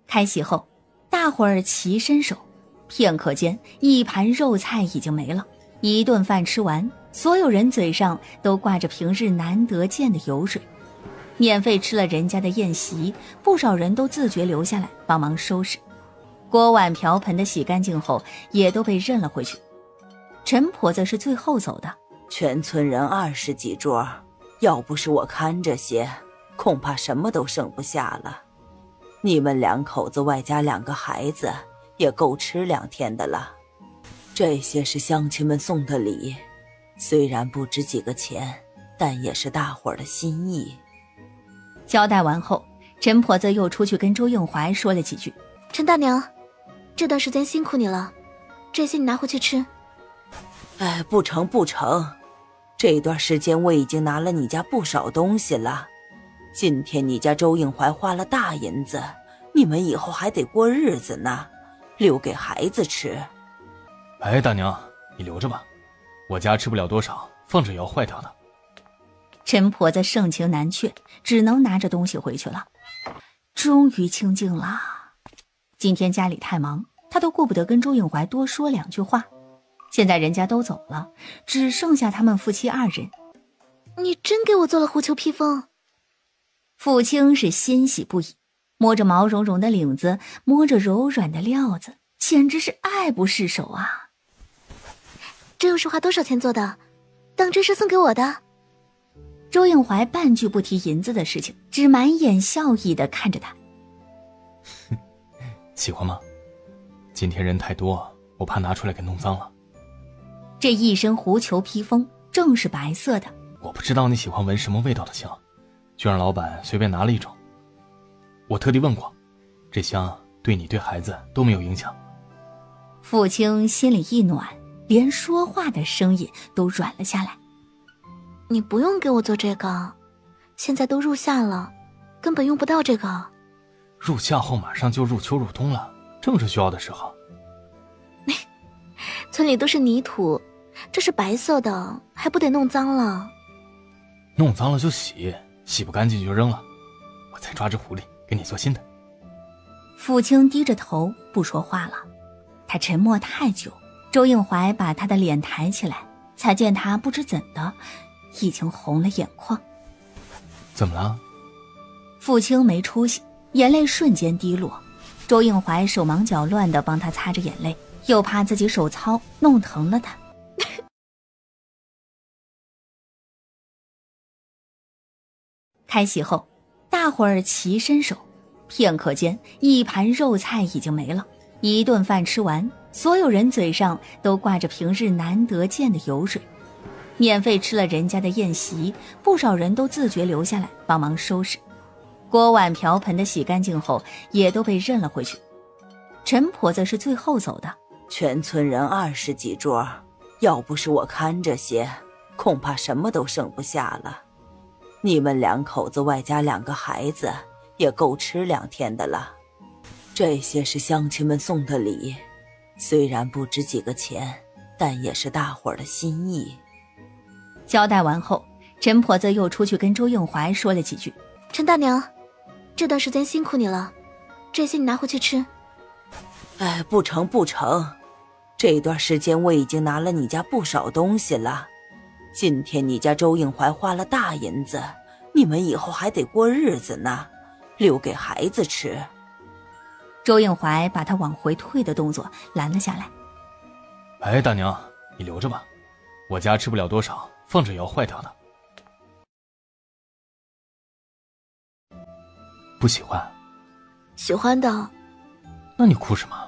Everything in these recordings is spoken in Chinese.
开席后，大伙儿齐伸手，片刻间，一盘肉菜已经没了。一顿饭吃完，所有人嘴上都挂着平日难得见的油水。免费吃了人家的宴席，不少人都自觉留下来帮忙收拾。锅碗瓢盆的洗干净后，也都被认了回去。陈婆子是最后走的，全村人20几桌，要不是我看着些，恐怕什么都剩不下了。你们2口子外加2个孩子，也够吃2天的了。这些是乡亲们送的礼，虽然不值几个钱，但也是大伙儿的心意。交代完后，陈婆子又出去跟周应怀说了几句。陈大娘，这段时间辛苦你了，这些你拿回去吃。哎，不成不成，这段时间我已经拿了你家不少东西了。今天你家周应怀花了大银子，你们以后还得过日子呢，留给孩子吃。哎，大娘，你留着吧，我家吃不了多少，放着也要坏掉的。陈婆子盛情难却，只能拿着东西回去了。终于清静了。今天家里太忙，她都顾不得跟周应怀多说2句话。现在人家都走了，只剩下他们夫妻2人。你真给我做了狐裘披风。傅青是欣喜不已，摸着毛茸茸的领子，摸着柔软的料子，简直是爱不释手啊。这又是花多少钱做的？当真是送给我的？周应怀半句不提银子的事情，只满眼笑意地看着他。喜欢吗？今天人太多，我怕拿出来给弄脏了。这一身狐裘披风正是白色的。我不知道你喜欢闻什么味道的香，就让老板随便拿了一种。我特地问过，这香对你对孩子都没有影响。傅青心里一暖，连说话的声音都软了下来。你不用给我做这个，现在都入夏了，根本用不到这个。入夏后马上就入秋入冬了，正是需要的时候。村里都是泥土，这是白色的，还不得弄脏了？弄脏了就洗，洗不干净就扔了。我再抓只狐狸给你做新的。傅青低着头不说话了。他沉默太久，周应怀把他的脸抬起来，才见他不知怎的已经红了眼眶。怎么了？傅青没出息，眼泪瞬间滴落。周应怀手忙脚乱地帮他擦着眼泪，又怕自己手糙弄疼了他。开席后，大伙儿齐伸手，片刻间，一盘肉菜已经没了。一顿饭吃完，所有人嘴上都挂着平日难得见的油水。免费吃了人家的宴席，不少人都自觉留下来帮忙收拾。锅碗瓢盆的洗干净后，也都被认了回去。陈婆子是最后走的，全村人20几桌，要不是我看着些，恐怕什么都剩不下了。你们2口子外加2个孩子，也够吃2天的了。这些是乡亲们送的礼，虽然不值几个钱，但也是大伙儿的心意。交代完后，陈婆子又出去跟周应怀说了几句。陈大娘，这段时间辛苦你了，这些你拿回去吃。哎，不成不成，这段时间我已经拿了你家不少东西了。今天你家周应怀花了大银子，你们以后还得过日子呢，留给孩子吃。周应怀把他往回退的动作拦了下来。哎，大娘，你留着吧，我家吃不了多少，放着也要坏掉的。不喜欢？喜欢的。那你哭什么？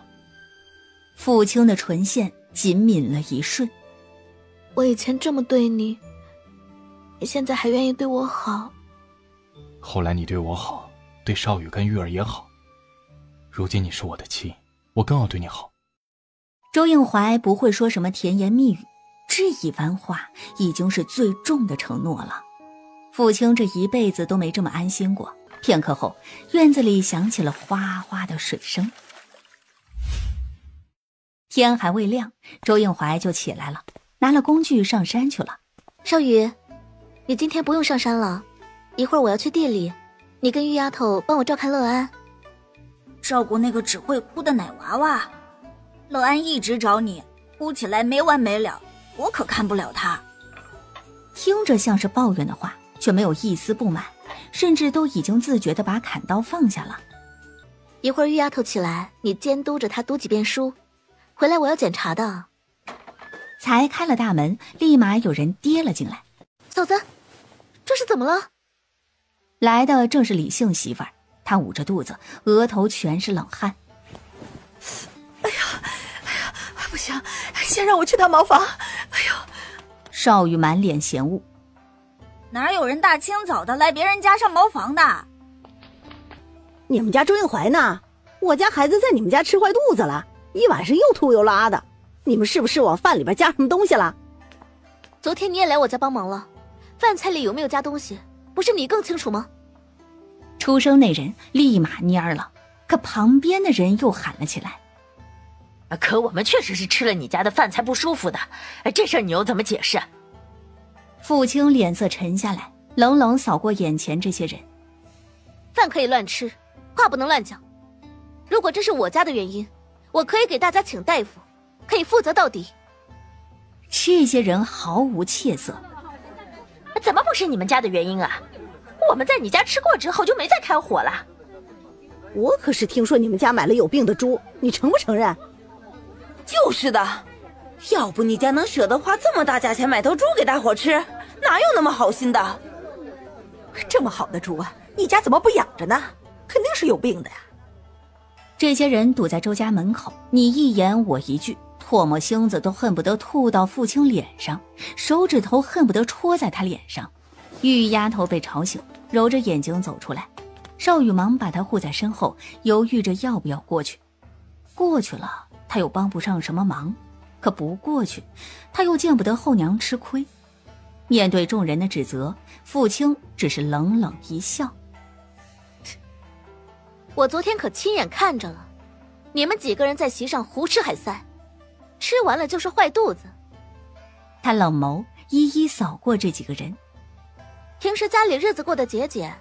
傅青的唇线紧抿了一瞬。我以前这么对你，你现在还愿意对我好。后来你对我好，对少宇跟玉儿也好，如今你是我的妻，我更要对你好。周应怀不会说什么甜言蜜语，这一番话已经是最重的承诺了。傅青这一辈子都没这么安心过。片刻后，院子里响起了哗哗的水声。天还未亮，周应怀就起来了，拿了工具上山去了。少宇，你今天不用上山了，一会儿我要去地里，你跟玉丫头帮我照看乐安。照顾那个只会哭的奶娃娃。乐安一直找你，哭起来没完没了，我可看不了他。听着像是抱怨的话，却没有一丝不满，甚至都已经自觉地把砍刀放下了。一会儿玉丫头起来，你监督着她读几遍书，回来我要检查的。才开了大门，立马有人跌了进来。嫂子，这是怎么了？来的正是李姓媳妇儿，她捂着肚子，额头全是冷汗。哎呀，不行，先让我去趟茅房。哎呦！邵玉满脸嫌恶，哪有人大清早的来别人家上茅房的？你们家周应怀呢？我家孩子在你们家吃坏肚子了，一晚上又吐又拉的。你们是不是往饭里边加什么东西了？昨天你也来我家帮忙了，饭菜里有没有加东西，不是你更清楚吗？出生那人立马蔫了，可旁边的人又喊了起来：可我们确实是吃了你家的饭才不舒服的，这事儿你又怎么解释？傅青脸色沉下来，冷冷扫过眼前这些人。饭可以乱吃，话不能乱讲。如果这是我家的原因，我可以给大家请大夫，可以负责到底。这些人毫无怯色。怎么不是你们家的原因啊？我们在你家吃过之后就没再开火了。我可是听说你们家买了有病的猪，你承不承认？就是的，要不你家能舍得花这么大价钱买头猪给大伙吃，哪有那么好心的？这么好的猪啊，你家怎么不养着呢？肯定是有病的呀。这些人堵在周家门口，你一言我一句，唾沫星子都恨不得吐到傅青脸上，手指头恨不得戳在他脸上。玉丫头被吵醒，揉着眼睛走出来，邵雨忙把她护在身后，犹豫着要不要过去。过去了他又帮不上什么忙，可不过去他又见不得后娘吃亏。面对众人的指责，傅青只是冷冷一笑。我昨天可亲眼看着了，你们几个人在席上胡吃海塞，吃完了就是坏肚子。他冷眸一一扫过这几个人。平时家里日子过得节俭，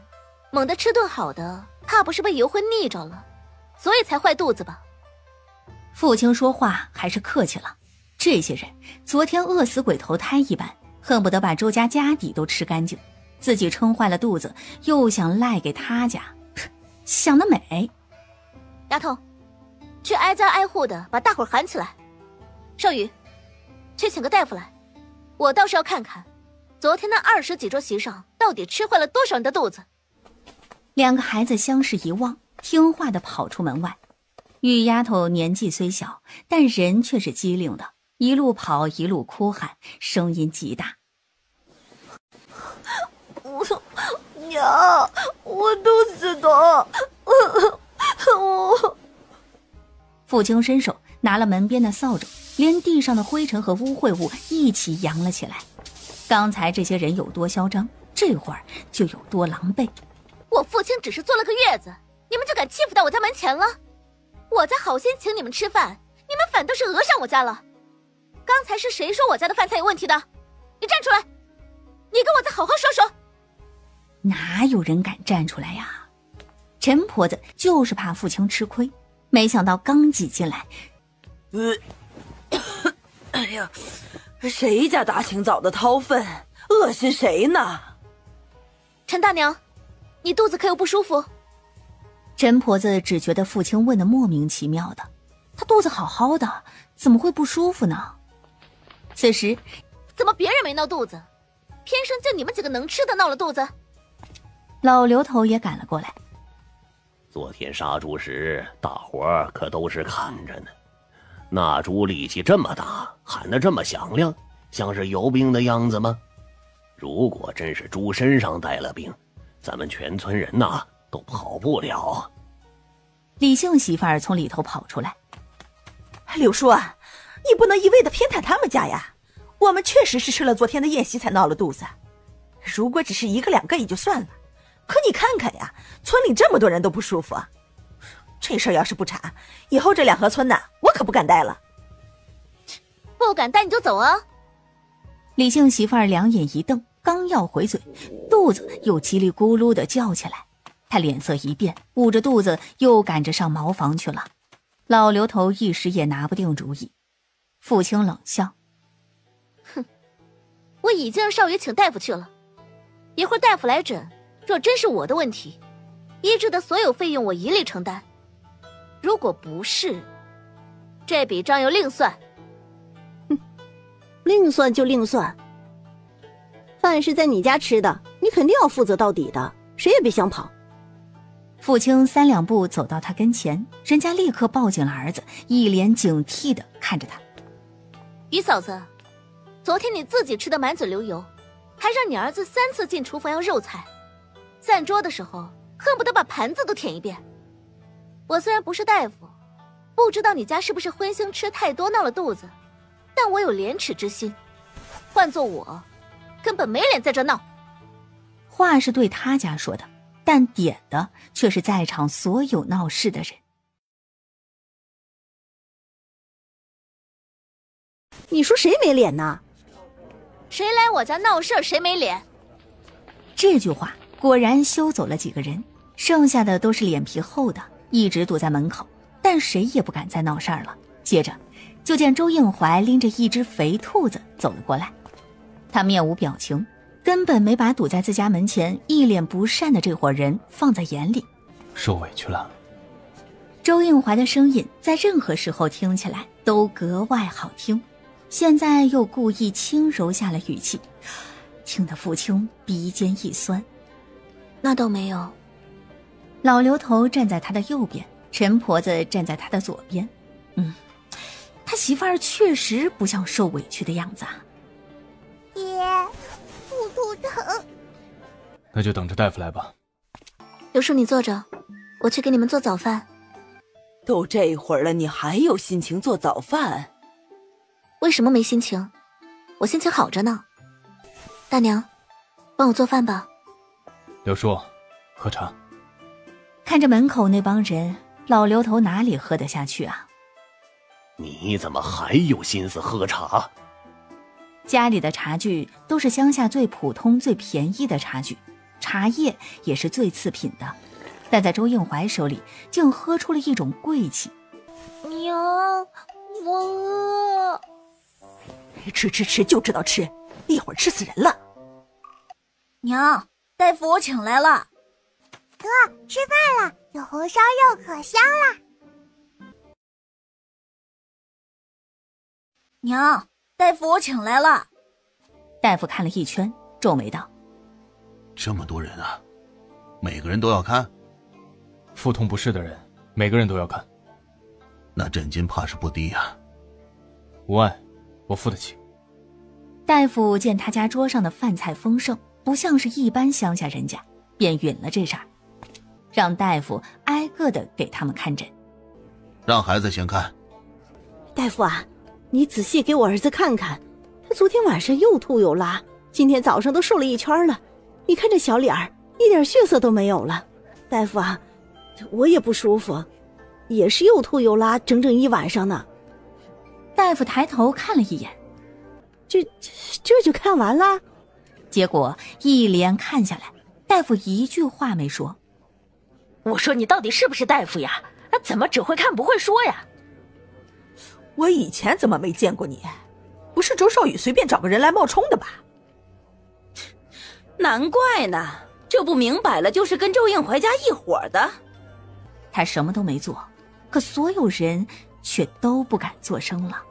猛地吃顿好的，怕不是被油荤腻着了，所以才坏肚子吧。傅青说话还是客气了，这些人昨天饿死鬼投胎一般，恨不得把周家家底都吃干净，自己撑坏了肚子又想赖给他家，想得美。丫头，去挨家挨户的把大伙喊起来。少宇，去请个大夫来，我倒是要看看昨天那20几桌席上到底吃坏了多少人的肚子。两个孩子相视一望，听话地跑出门外。玉丫头年纪虽小，但人却是机灵的，一路跑一路哭喊，声音极大。娘，我肚子疼。傅青伸手拿了门边的扫帚，连地上的灰尘和污秽物一起扬了起来。刚才这些人有多嚣张，这会儿就有多狼狈。我父亲只是坐了个月子，你们就敢欺负到我家门前了？我家好心请你们吃饭，你们反倒是讹上我家了。刚才是谁说我家的饭菜有问题的？你站出来，你跟我再好好说说。哪有人敢站出来呀？陈婆子就是怕傅青吃亏，没想到刚挤进来，哎呀，谁家大清早的掏粪，恶心谁呢？陈大娘，你肚子可有不舒服？陈婆子只觉得傅青问的莫名其妙的，她肚子好好的，怎么会不舒服呢？此时，怎么别人没闹肚子，偏生就你们几个能吃的闹了肚子？老刘头也赶了过来。昨天杀猪时，大伙儿可都是看着呢。那猪力气这么大，喊得这么响亮，像是有病的样子吗？如果真是猪身上带了病，咱们全村人呐都跑不了。李姓媳妇儿从里头跑出来。柳叔啊，你不能一味的偏袒他们家呀。我们确实是吃了昨天的宴席才闹了肚子，如果只是1个2个也就算了，可你看看呀，村里这么多人都不舒服啊。这事儿要是不查，以后这2河村呐，我可不敢待了。不敢待你就走啊。李姓媳妇儿两眼一瞪，刚要回嘴，肚子又叽里咕噜的叫起来。他脸色一变，捂着肚子又赶着上茅房去了。老刘头一时也拿不定主意。傅青冷笑：哼，我已经让少爷请大夫去了，一会儿大夫来诊，若真是我的问题，医治的所有费用我一力承担，如果不是，这笔账又另算。另算就另算，饭是在你家吃的，你肯定要负责到底的，谁也别想跑。傅青3两步走到他跟前，人家立刻抱紧了儿子，一脸警惕地看着他。于嫂子，昨天你自己吃的满嘴流油，还让你儿子3次进厨房要肉菜，散桌的时候恨不得把盘子都舔一遍。我虽然不是大夫，不知道你家是不是荤腥吃太多闹了肚子，但我有廉耻之心，换做我根本没脸在这闹。话是对他家说的，但点的却是在场所有闹事的人。你说谁没脸呢？谁来我家闹事谁没脸？这句话果然羞走了几个人，剩下的都是脸皮厚的，一直堵在门口，但谁也不敢再闹事儿了。接着就见周应怀拎着一只肥兔子走了过来，他面无表情，根本没把堵在自家门前一脸不善的这伙人放在眼里。受委屈了。周应怀的声音在任何时候听起来都格外好听，现在又故意轻柔下了语气，听得傅青鼻尖一酸。那倒没有。老刘头站在他的右边，陈婆子站在他的左边。他媳妇儿确实不像受委屈的样子啊。爹，肚疼。那就等着大夫来吧。刘叔，你坐着，我去给你们做早饭。都这会儿了，你还有心情做早饭？为什么没心情？我心情好着呢。大娘，帮我做饭吧。刘叔，喝茶。看着门口那帮人，老刘头哪里喝得下去啊？你怎么还有心思喝茶？家里的茶具都是乡下最普通最便宜的茶具，茶叶也是最次品的，但在周应怀手里竟喝出了一种贵气。娘，我饿。吃就知道吃，一会儿吃死人了。娘，大夫我请来了。哥，吃饭了，有红烧肉可香了。娘，大夫我请来了。大夫看了一圈，皱眉道：这么多人啊，每个人都要看？腹痛不适的人每个人都要看。那诊金怕是不低呀。无碍，我付得起。大夫见他家桌上的饭菜丰盛，不像是一般乡下人家，便允了这事儿，让大夫挨个的给他们看诊。让孩子先看。大夫啊，你仔细给我儿子看看，他昨天晚上又吐又拉，今天早上都瘦了一圈了，你看这小脸儿一点血色都没有了。大夫啊，我也不舒服，也是又吐又拉整整一晚上呢。大夫抬头看了一眼，这就看完了？结果一连看下来，大夫一句话没说。我说你到底是不是大夫呀？怎么只会看不会说呀？我以前怎么没见过你？不是周少宇随便找个人来冒充的吧？难怪呢，这不明摆了就是跟周应怀家一伙的。他什么都没做，可所有人却都不敢作声了。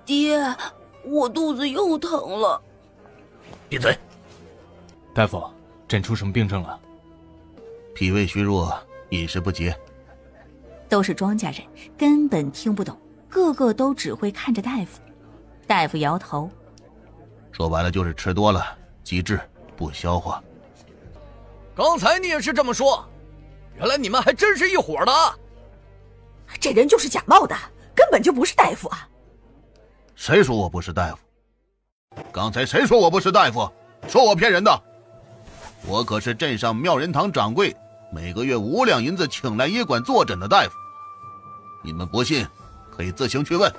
爹，我肚子又疼了。闭嘴！大夫，诊出什么病症了？脾胃虚弱，饮食不节。都是庄稼人，根本听不懂，个个都只会看着大夫。大夫摇头，说白了就是吃多了，积滞不消化。刚才你也是这么说，原来你们还真是一伙的。这人就是假冒的，根本就不是大夫啊！谁说我不是大夫？刚才谁说我不是大夫？说我骗人的？我可是镇上妙人堂掌柜，每个月5两银子请来医馆坐诊的大夫。你们不信，可以自行去问。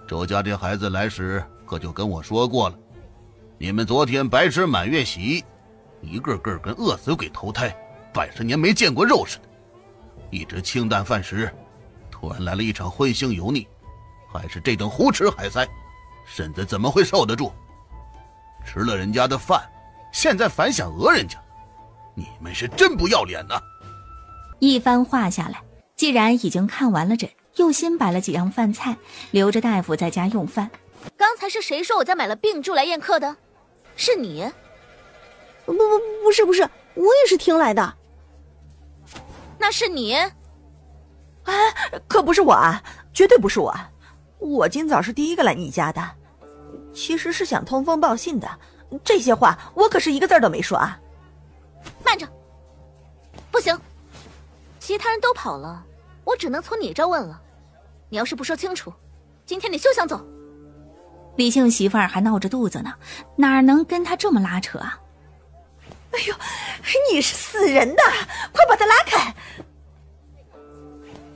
周家这孩子来时可就跟我说过了，你们昨天白吃满月席，一个个跟饿死鬼投胎，100年没见过肉似的，一直清淡饭食，突然来了一场荤腥油腻，还是这顿胡吃海塞，身子怎么会受得住？吃了人家的饭，现在反想讹人家，你们是真不要脸呐！一番话下来，既然已经看完了诊，又新摆了几样饭菜，留着大夫在家用饭。刚才是谁说我家买了病猪来宴客的？是你？不是，我也是听来的。那是你？哎，可不是我啊，绝对不是我。我今早是第一个来你家的，其实是想通风报信的。这些话我可是一个字都没说啊。慢着，不行，其他人都跑了，我只能从你这问了。你要是不说清楚，今天你休想走。李姓媳妇儿还闹着肚子呢，哪能跟他这么拉扯啊？哎呦，你是死人的，快把他拉开！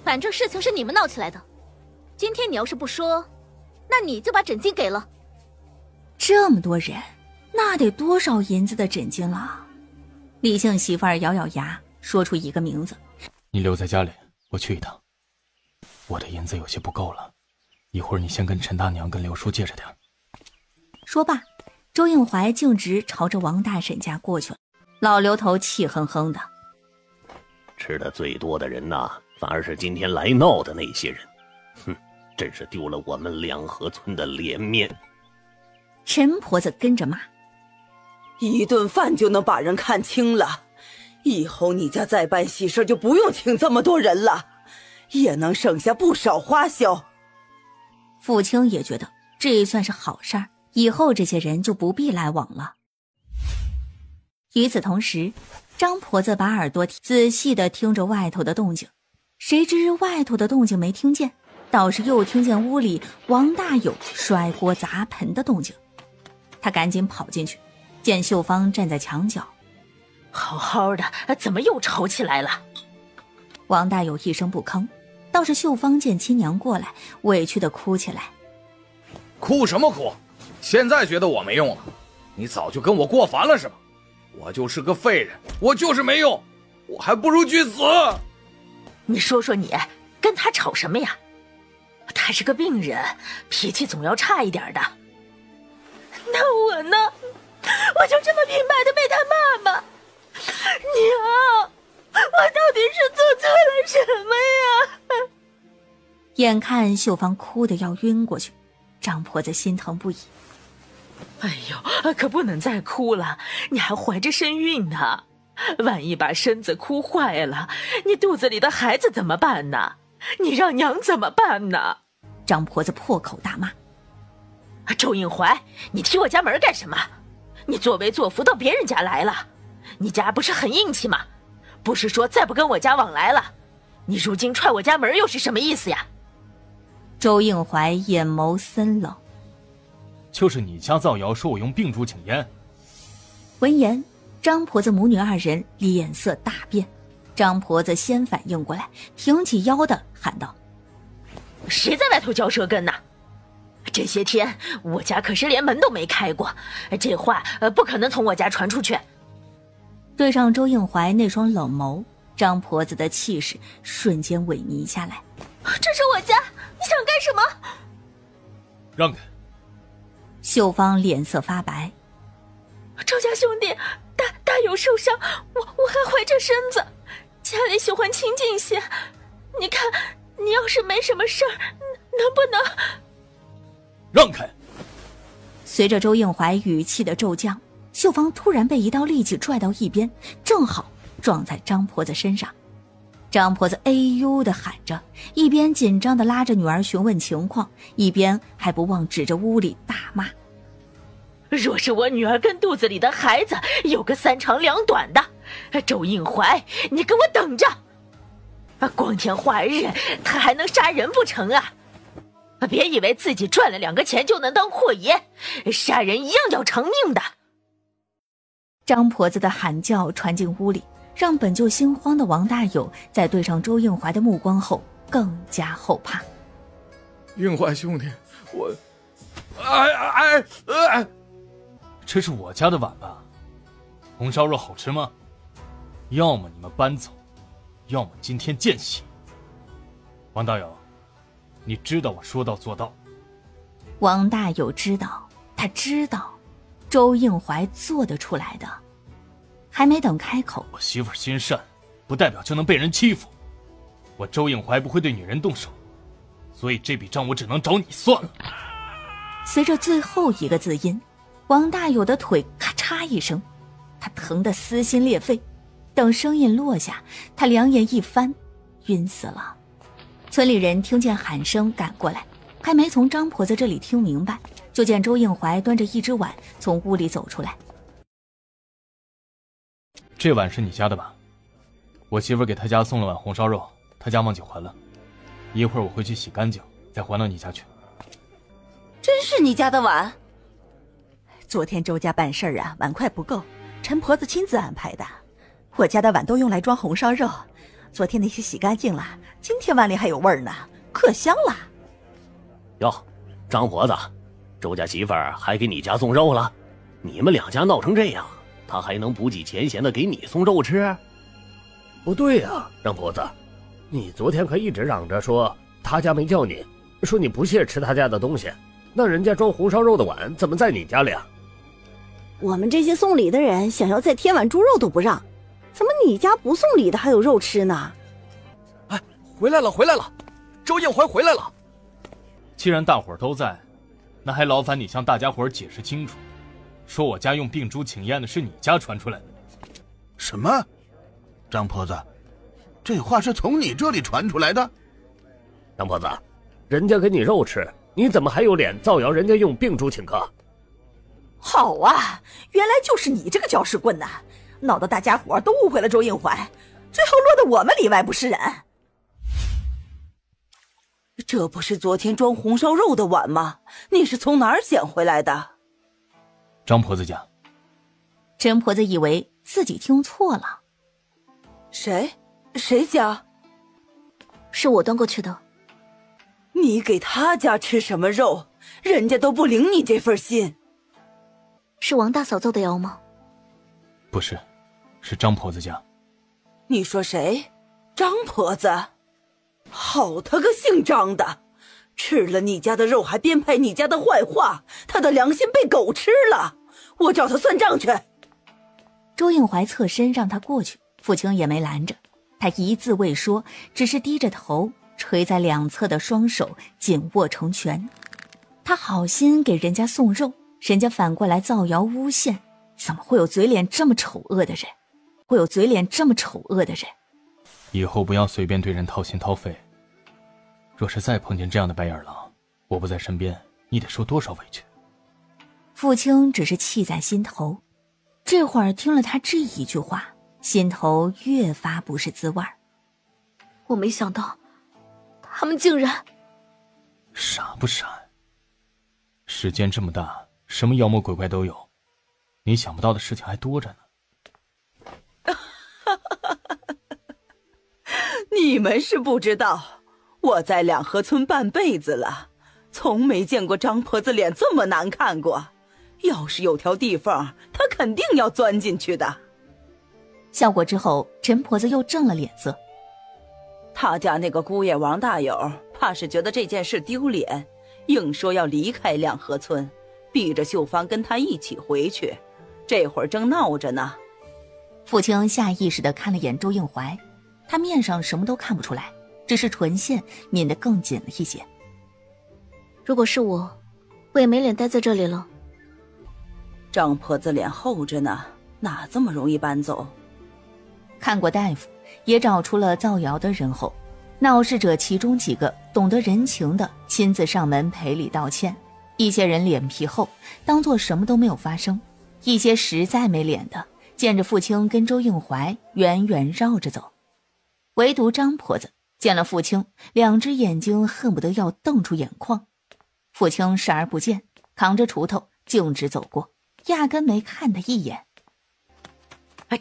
反正事情是你们闹起来的，今天你要是不说，那你就把诊金给了。这么多人，那得多少银子的诊金了？李姓媳妇儿咬咬牙，说出一个名字：你留在家里，我去一趟。我的银子有些不够了，一会儿你先跟陈大娘跟刘叔借着点。说罢，周应怀径直朝着王大婶家过去了。老刘头气哼哼的：吃的最多的人呐，反而是今天来闹的那些人。哼，真是丢了我们两河村的脸面。陈婆子跟着骂：一顿饭就能把人看清了，以后你家再办喜事就不用请这么多人了，也能省下不少花销。傅青也觉得这算是好事儿，以后这些人就不必来往了。与此同时，张婆子把耳朵仔细地听着外头的动静，谁知外头的动静没听见，倒是又听见屋里王大有摔锅砸盆的动静。他赶紧跑进去，见秀芳站在墙角。好好的，怎么又吵起来了？王大有一声不吭，倒是秀芳见亲娘过来，委屈地哭起来。哭什么哭？现在觉得我没用了？你早就跟我过烦了是吗？我就是个废人，我就是没用，我还不如去死。你说说你跟他吵什么呀？他是个病人，脾气总要差一点的。那我呢？我就这么平白的被他骂吗？娘，我到底是做错了什么呀？眼看秀芳哭得要晕过去，张婆子心疼不已。哎呦，可不能再哭了，你还怀着身孕呢，万一把身子哭坏了，你肚子里的孩子怎么办呢？你让娘怎么办呢？张婆子破口大骂：周应怀，你踢我家门干什么？你作威作福到别人家来了，你家不是很硬气吗？不是说再不跟我家往来了，你如今踹我家门又是什么意思呀？周应怀眼眸森冷：就是你家造谣说我用病猪请烟。闻言，张婆子母女二人脸色大变。张婆子先反应过来，挺起腰的喊道：谁在外头嚼舌根呢？这些天我家可是连门都没开过，这话不可能从我家传出去。对上周应怀那双冷眸，张婆子的气势瞬间萎靡下来。这是我家，你想干什么？让开！秀芳脸色发白。周家兄弟，大有受伤，我还怀着身子，家里喜欢清静些。你看，你要是没什么事儿，能不能让开？随着周应怀语气的骤降，秀芳突然被一道力气拽到一边，正好撞在张婆子身上。张婆子哎呦的喊着，一边紧张的拉着女儿询问情况，一边还不忘指着屋里大骂：若是我女儿跟肚子里的孩子有个3长2短的，周应怀，你给我等着！光天化日，他还能杀人不成啊？别以为自己赚了2个钱就能当阔爷，杀人一样要偿命的。张婆子的喊叫传进屋里，让本就心慌的王大有在对上周应怀的目光后更加后怕。应怀兄弟，我这是我家的碗吧？红烧肉好吃吗？要么你们搬走，要么今天见血。王大友，你知道我说到做到。王大友知道，他知道周应怀做得出来的。还没等开口，我媳妇心善，不代表就能被人欺负。我周应怀不会对女人动手，所以这笔账我只能找你算了。随着最后一个字音，王大友的腿咔嚓一声，他疼得撕心裂肺。等声音落下，他两眼一翻，晕死了。村里人听见喊声赶过来，还没从张婆子这里听明白，就见周应怀端着一只碗从屋里走出来。这碗是你家的吧？我媳妇给他家送了碗红烧肉，他家忘记还了。一会儿我会去洗干净，再还到你家去。真是你家的碗？昨天周家办事啊，碗筷不够，陈婆子亲自安排的。我家的碗都用来装红烧肉，昨天那些洗干净了，今天碗里还有味儿呢，可香了。哟，张婆子，周家媳妇儿还给你家送肉了？你们两家闹成这样，他还能不计前嫌的给你送肉吃？不对呀，张婆子，你昨天可一直嚷着说他家没叫你，说你不屑吃他家的东西，那人家装红烧肉的碗怎么在你家里啊？我们这些送礼的人想要再添碗猪肉都不让，怎么你家不送礼的还有肉吃呢？哎，回来了，周应怀回来了。既然大伙儿都在，那还劳烦你向大家伙儿解释清楚，说我家用病猪请宴的是你家传出来的。什么？张婆子，这话是从你这里传出来的？张婆子，人家给你肉吃，你怎么还有脸造谣人家用病猪请客？好啊，原来就是你这个搅屎棍呐，闹得大家伙都误会了周应怀，最后落得我们里外不是人。这不是昨天装红烧肉的碗吗？你是从哪儿捡回来的？张婆子家。陈婆子以为自己听错了。谁家？是我端过去的。你给他家吃什么肉？人家都不领你这份心。是王大嫂奏的谣吗？不是，是张婆子家。你说谁？张婆子？好他个姓张的，吃了你家的肉还编排你家的坏话，他的良心被狗吃了，我找他算账去。周应怀侧身让他过去，傅青也没拦着，他一字未说，只是低着头，垂在两侧的双手紧握成拳。他好心给人家送肉，人家反过来造谣诬陷，怎么会有嘴脸这么丑恶的人？以后不要随便对人掏心掏肺，若是再碰见这样的白眼狼，我不在身边，你得受多少委屈？傅青只是气在心头，这会儿听了他这一句话，心头越发不是滋味。我没想到他们竟然……傻不傻？世间这么大，什么妖魔鬼怪都有，你想不到的事情还多着呢。你们是不知道，我在两河村半辈子了，从没见过张婆子脸这么难看过。要是有条地缝，她肯定要钻进去的。笑过之后，陈婆子又正了脸色。他家那个姑爷王大友，怕是觉得这件事丢脸，硬说要离开两河村，逼着秀芳跟他一起回去。这会儿正闹着呢。傅青下意识地看了眼周应怀，他面上什么都看不出来，只是唇线抿得更紧了一些。如果是我也没脸待在这里了。张婆子脸厚着呢，哪这么容易搬走？看过大夫，也找出了造谣的人后，闹事者其中几个懂得人情的亲自上门赔礼道歉，一些人脸皮厚，当作什么都没有发生，一些实在没脸的见着傅青跟周应怀远远绕着走。唯独张婆子见了傅青，两只眼睛恨不得要瞪出眼眶。傅青视而不见，扛着锄头径直走过，压根没看他一眼。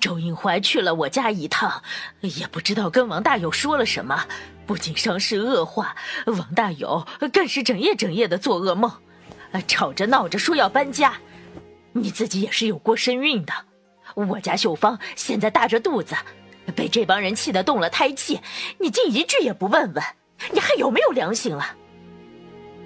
周应怀去了我家一趟，也不知道跟王大友说了什么，不仅伤势恶化，王大友更是整夜的做噩梦，吵着闹着说要搬家。你自己也是有过身孕的，我家秀芳现在大着肚子，被这帮人气得动了胎气，你竟一句也不问问，你还有没有良心了？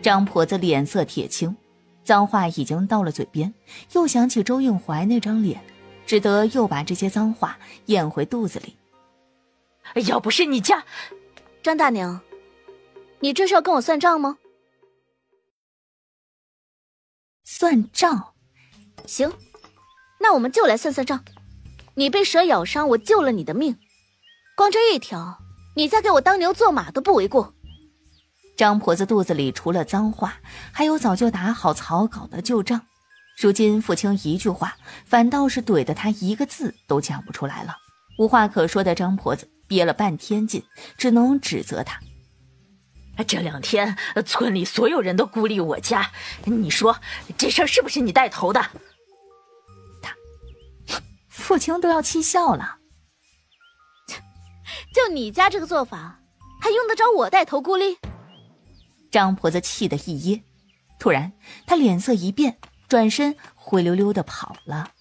张婆子脸色铁青，脏话已经到了嘴边，又想起周应怀那张脸，只得又把这些脏话咽回肚子里。要不是你家……张大娘，你这是要跟我算账吗？算账？行，那我们就来算算账。你被蛇咬伤，我救了你的命，光这一条，你再给我当牛做马都不为过。张婆子肚子里除了脏话，还有早就打好草稿的旧账。如今父亲一句话，反倒是怼得他一个字都讲不出来了。无话可说的张婆子憋了半天劲，只能指责他。这2天村里所有人都孤立我家，你说这事儿是不是你带头的？父亲都要气笑了。就你家这个做法，还用得着我带头孤立？张婆子气得一噎，突然她脸色一变，转身灰溜溜地跑了。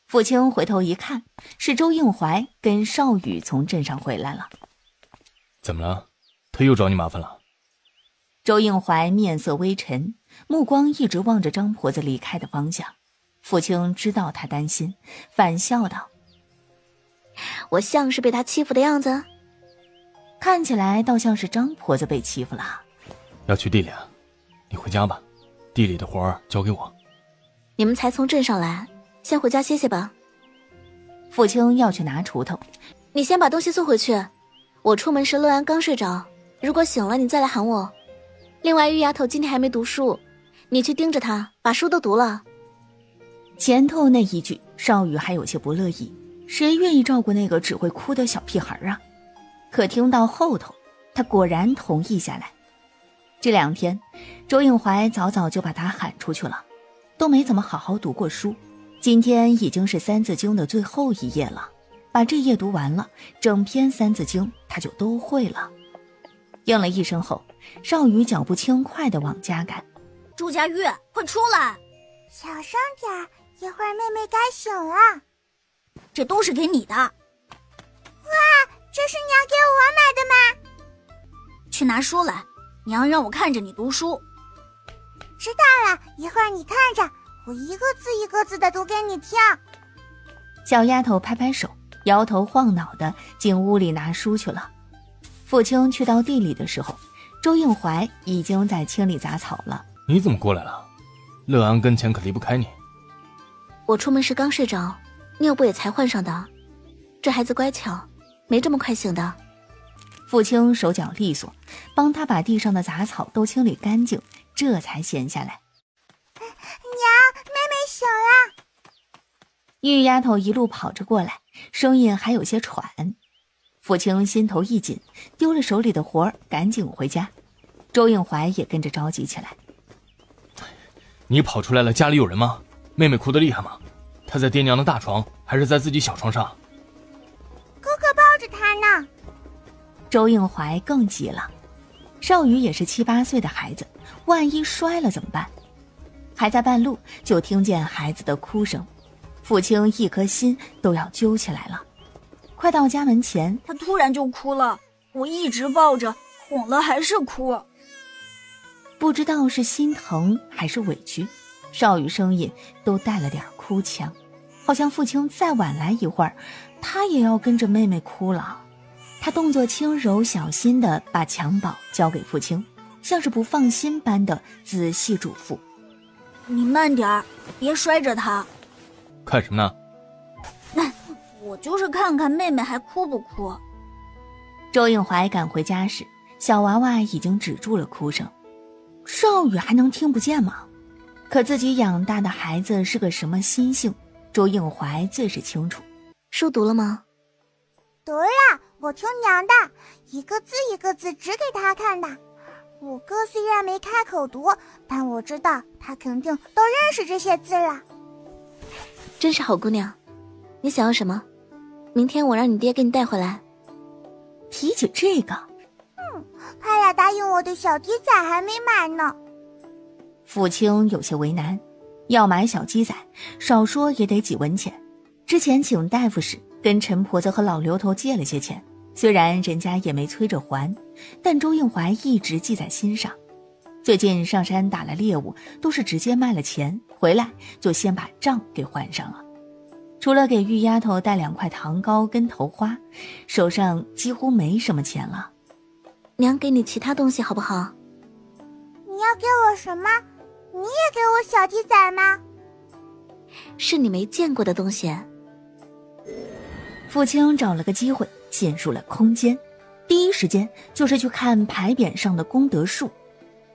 父亲回头一看，是周应怀跟少宇从镇上回来了。怎么了？他又找你麻烦了？周应怀面色微沉，目光一直望着张婆子离开的方向。父亲知道他担心，反笑道：我像是被他欺负的样子？看起来倒像是张婆子被欺负了。要去地里啊？你回家吧，地里的活儿交给我。你们才从镇上来，先回家歇歇吧。父亲要去拿锄头，你先把东西送回去。我出门时乐安刚睡着，如果醒了你再来喊我。另外玉丫头今天还没读书，你去盯着她，把书都读了。前头那一句少宇还有些不乐意，谁愿意照顾那个只会哭的小屁孩啊？可听到后头，他果然同意下来。这2天周应怀早早就把他喊出去了，都没怎么好好读过书。今天已经是三字经的最后一页了，把这页读完了，整篇三字经他就都会了。应了一声后，少宇脚步轻快地往家赶。祝佳玉，快出来！小声点，一会儿妹妹该醒了。这都是给你的。哇，这是娘给我买的吗？去拿书来，娘让我看着你读书。知道了，一会儿你看着，我一个字一个字的读给你听。小丫头拍拍手，摇头晃脑的进屋里拿书去了。父亲去到地里的时候，周应怀已经在清理杂草了。你怎么过来了？乐安跟前可离不开你。我出门时刚睡着，尿布也才换上的。这孩子乖巧，没这么快醒的。父亲手脚利索，帮他把地上的杂草都清理干净，这才闲下来。娘，妹妹醒了。玉丫头一路跑着过来，声音还有些喘。父亲心头一紧，丢了手里的活儿，赶紧回家。周应怀也跟着着急起来。你跑出来了，家里有人吗？妹妹哭得厉害吗？她在爹娘的大床，还是在自己小床上？哥哥抱着她呢。周应怀更急了，少宇也是7、8岁的孩子，万一摔了怎么办？还在半路就听见孩子的哭声，父亲一颗心都要揪起来了。快到家门前，他突然就哭了，我一直抱着，哄了还是哭。不知道是心疼还是委屈，少宇声音都带了点哭腔，好像父亲再晚来一会儿，他也要跟着妹妹哭了。他动作轻柔小心地把襁褓交给父亲，像是不放心般的仔细嘱咐：你慢点儿，别摔着他。看什么呢？我就是看看妹妹还哭不哭。周应怀赶回家时，小娃娃已经止住了哭声。少宇还能听不见吗？可自己养大的孩子是个什么心性，周应怀最是清楚。书读了吗？读了，我听娘的，一个字一个字指给他看的。我哥虽然没开口读，但我知道他肯定都认识这些字了。真是好姑娘，你想要什么？明天我让你爹给你带回来。提起这个，他俩答应我的小鸡仔还没买呢。父亲有些为难，要买小鸡仔，少说也得几文钱。之前请大夫时跟陈婆子和老刘头借了些钱，虽然人家也没催着还，但周应怀一直记在心上。最近上山打了猎物，都是直接卖了钱，回来就先把账给还上了。除了给玉丫头带2块糖糕跟头花，手上几乎没什么钱了。娘给你其他东西好不好？你要给我什么？你也给我小鸡仔吗？是你没见过的东西。父亲找了个机会进入了空间，第一时间就是去看牌匾上的功德树。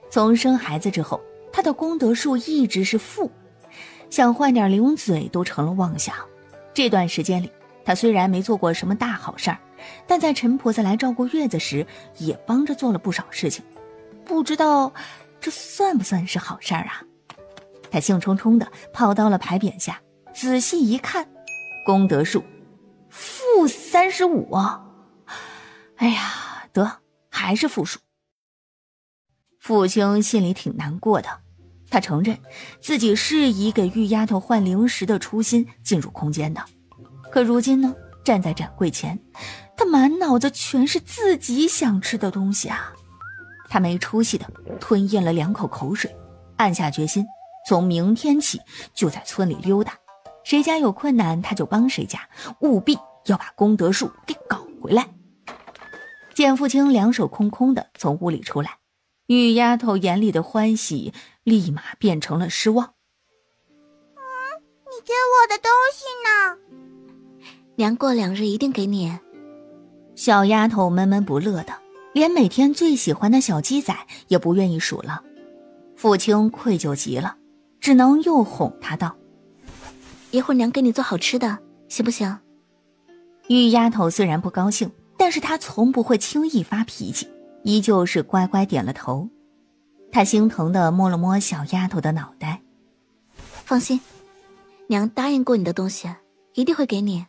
从生孩子之后，他的功德数一直是负，想换点零嘴都成了妄想。这段时间里，他虽然没做过什么大好事儿，但在陈婆子来照顾月子时，也帮着做了不少事情。不知道这算不算是好事儿啊？他兴冲冲地跑到了牌匾下，仔细一看，功德数负35啊！哎呀，得还是负数。父亲心里挺难过的，他承认自己是以给玉丫头换零食的初心进入空间的，可如今呢，站在展柜前，他满脑子全是自己想吃的东西啊！他没出息的吞咽了2口口水，暗下决心，从明天起就在村里溜达，谁家有困难他就帮谁家，务必要把功德树给搞回来。见父亲2手空空的从屋里出来，玉丫头眼里的欢喜立马变成了失望。你给我的东西呢？娘过2日一定给你。小丫头闷闷不乐的，连每天最喜欢的小鸡仔也不愿意数了。父亲愧疚极了，只能又哄她道：一会儿娘给你做好吃的，行不行？玉丫头虽然不高兴，但是她从不会轻易发脾气，依旧是乖乖点了头。她心疼地摸了摸小丫头的脑袋。放心，娘答应过你的东西一定会给你。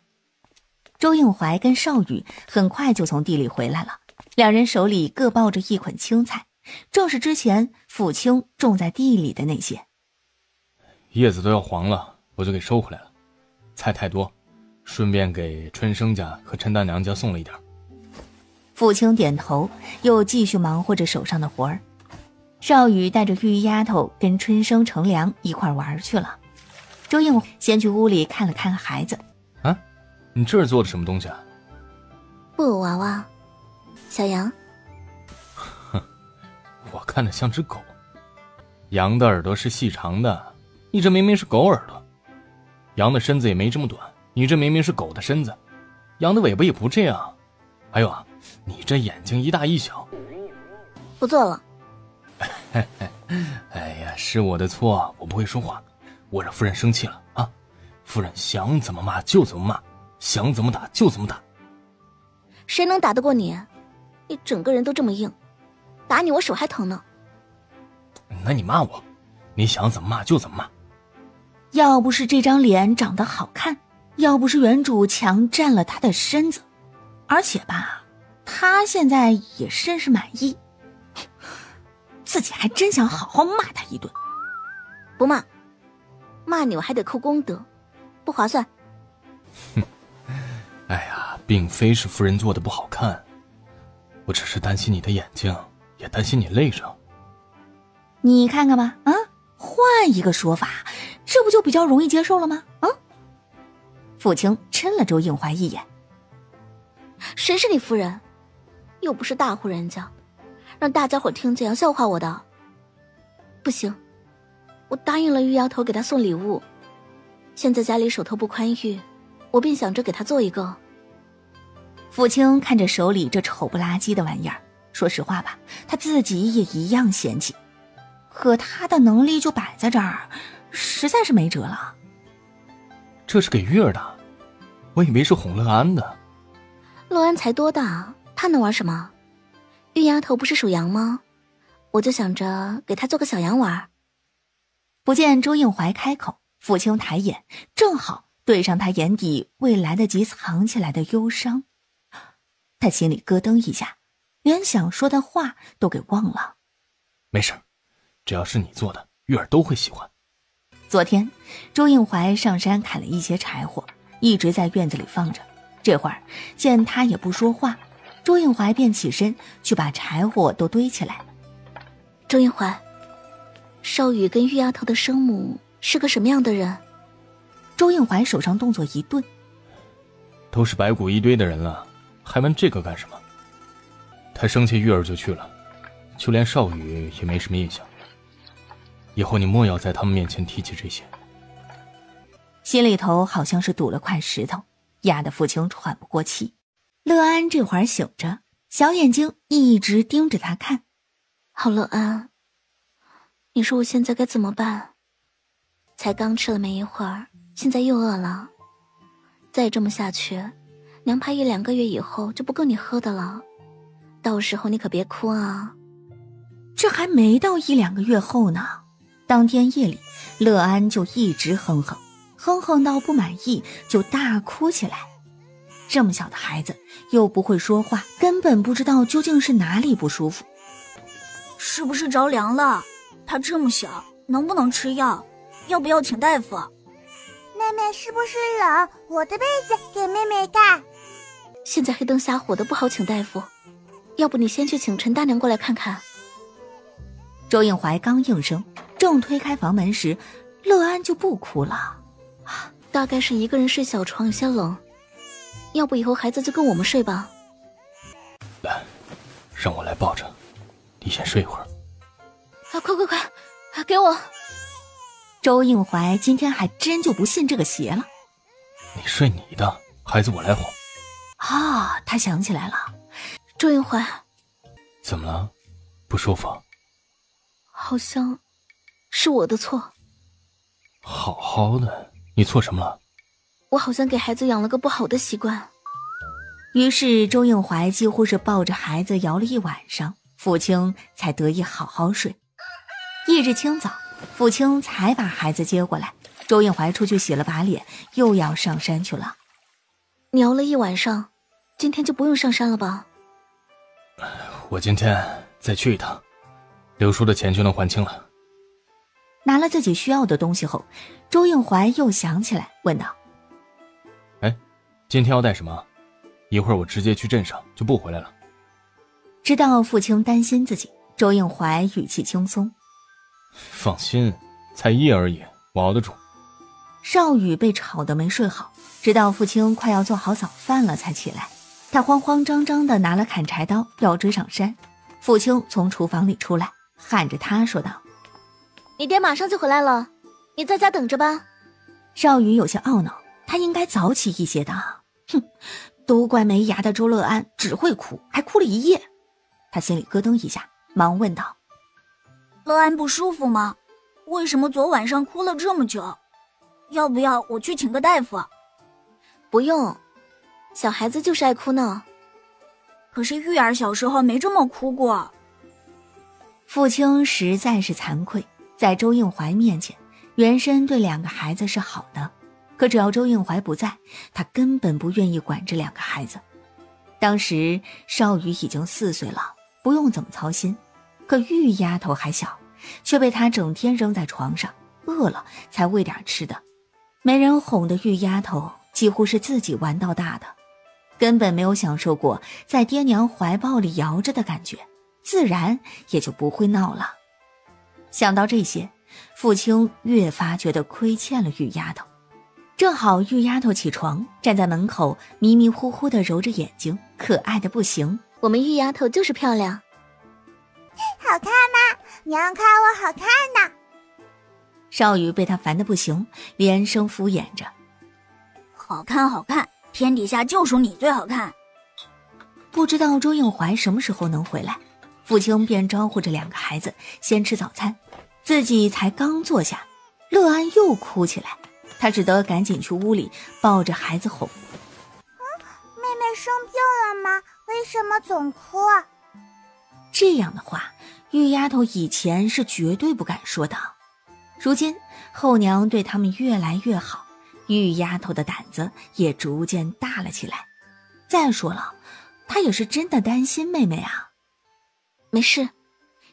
周应怀跟少宇很快就从地里回来了，两人手里各抱着一捆青菜，正是之前父亲种在地里的那些。叶子都要黄了，我就给收回来了。菜太多，顺便给春生家和陈大娘家送了一点。父亲点头，又继续忙活着手上的活儿。少宇带着玉丫头跟春生、乘凉一块玩去了。周应先去屋里看了看孩子。啊，你这是做的什么东西啊？布偶娃娃，小羊。哼，我看着像只狗。羊的耳朵是细长的，你这明明是狗耳朵。羊的身子也没这么短，你这明明是狗的身子。羊的尾巴也不这样。还有啊，你这眼睛一大一小。不做了。哎呀，是我的错，我不会说话，我让夫人生气了啊！夫人想怎么骂就怎么骂，想怎么打就怎么打。谁能打得过你？你整个人都这么硬，打你我手还疼呢。那你骂我，你想怎么骂就怎么骂。要不是这张脸长得好看，要不是原主强占了他的身子，而且吧，他现在也甚是满意，自己还真想好好骂他一顿。不骂，骂你我还得扣功德，不划算。哼，哎呀，并非是夫人做的不好看，我只是担心你的眼睛，也担心你累着。你看看吧，啊，换一个说法，这不就比较容易接受了吗？啊！父亲嗔了周应怀一眼。谁是你夫人？又不是大户人家，让大家伙听见要笑话我的。不行，我答应了玉丫头给她送礼物，现在家里手头不宽裕，我便想着给她做一个。父亲看着手里这丑不拉几的玩意儿，说实话吧，他自己也一样嫌弃，可他的能力就摆在这儿，实在是没辙了。这是给月儿的，我以为是哄乐安的。乐安才多大，他能玩什么？玉丫头不是属羊吗？我就想着给她做个小羊玩。不见周应怀开口，父亲抬眼，正好对上他眼底未来得及藏起来的忧伤。他心里咯噔一下，连想说的话都给忘了。没事，只要是你做的，月儿都会喜欢。昨天周应怀上山砍了一些柴火，一直在院子里放着。这会儿见他也不说话，周应怀便起身去把柴火都堆起来。周应怀，少宇跟玉丫头的生母是个什么样的人？周应怀手上动作一顿，都是白骨一堆的人了，还问这个干什么？他生下玉儿就去了，就连少宇也没什么印象。以后你莫要在他们面前提起这些。心里头好像是堵了块石头，压得父亲喘不过气。乐安这会儿醒着，小眼睛一直盯着他看。好，乐安，你说我现在该怎么办？才刚吃了没一会儿，现在又饿了。再这么下去，娘怕1-2个月以后就不够你喝的了。到时候你可别哭啊。这还没到1-2个月后呢。当天夜里，乐安就一直哼哼，哼哼到不满意就大哭起来。这么小的孩子又不会说话，根本不知道究竟是哪里不舒服。是不是着凉了？他这么小，能不能吃药？要不要请大夫？妹妹是不是冷？我的被子给妹妹盖。现在黑灯瞎火的，不好请大夫，要不你先去请陈大娘过来看看。周应怀刚应声，正推开房门时，乐安就不哭了。大概是一个人睡小床有些冷，要不以后孩子就跟我们睡吧。来，让我来抱着，你先睡一会儿。快，给我！周应怀今天还真就不信这个邪了。你睡你的，孩子我来哄。他想起来了。周应怀，怎么了？不舒服？好像是我的错。好好的，你错什么了？我好像给孩子养了个不好的习惯。于是周应怀几乎是抱着孩子摇了一晚上，父亲才得以好好睡。翌日清早，父亲才把孩子接过来。周应怀出去洗了把脸，又要上山去了。你熬了一晚上，今天就不用上山了吧？我今天再去一趟，刘叔的钱就能还清了。拿了自己需要的东西后，周应怀又想起来，问道：今天要带什么？一会儿我直接去镇上，就不回来了。知道父亲担心自己，周应怀语气轻松：放心，才1夜而已，我熬得住。少宇被吵得没睡好，直到父亲快要做好早饭了才起来。他慌慌张张地拿了砍柴刀要追上山。父亲从厨房里出来，喊着他说道：你爹马上就回来了，你在家等着吧。少宇有些懊恼，他应该早起一些的。都怪没牙的周乐安只会哭，还哭了1夜。他心里咯噔一下，忙问道：乐安不舒服吗？为什么昨晚上哭了这么久？要不要我去请个大夫？不用，小孩子就是爱哭闹。可是玉儿小时候没这么哭过。父亲实在是惭愧，在周应怀面前，原身对2个孩子是好的，可只要周应怀不在，他根本不愿意管这2个孩子。当时少宇已经4岁了，不用怎么操心，可玉丫头还小，却被他整天扔在床上，饿了才喂点吃的。没人哄的玉丫头几乎是自己玩到大的，根本没有享受过在爹娘怀抱里摇着的感觉，自然也就不会闹了。想到这些，父亲越发觉得亏欠了玉丫头。正好玉丫头起床，站在门口迷迷糊糊地揉着眼睛，可爱的不行。我们玉丫头就是漂亮。好看吗？娘夸我好看呢。少宇被他烦得不行，连声敷衍着：好看好看，天底下就属你最好看。不知道周应怀什么时候能回来，父亲便招呼着2个孩子先吃早餐，自己才刚坐下，乐安又哭起来。他只得赶紧去屋里抱着孩子哄：妹妹生病了吗？为什么总哭？这样的话，玉丫头以前是绝对不敢说的。如今后娘对他们越来越好，玉丫头的胆子也逐渐大了起来。再说了，她也是真的担心妹妹啊。没事，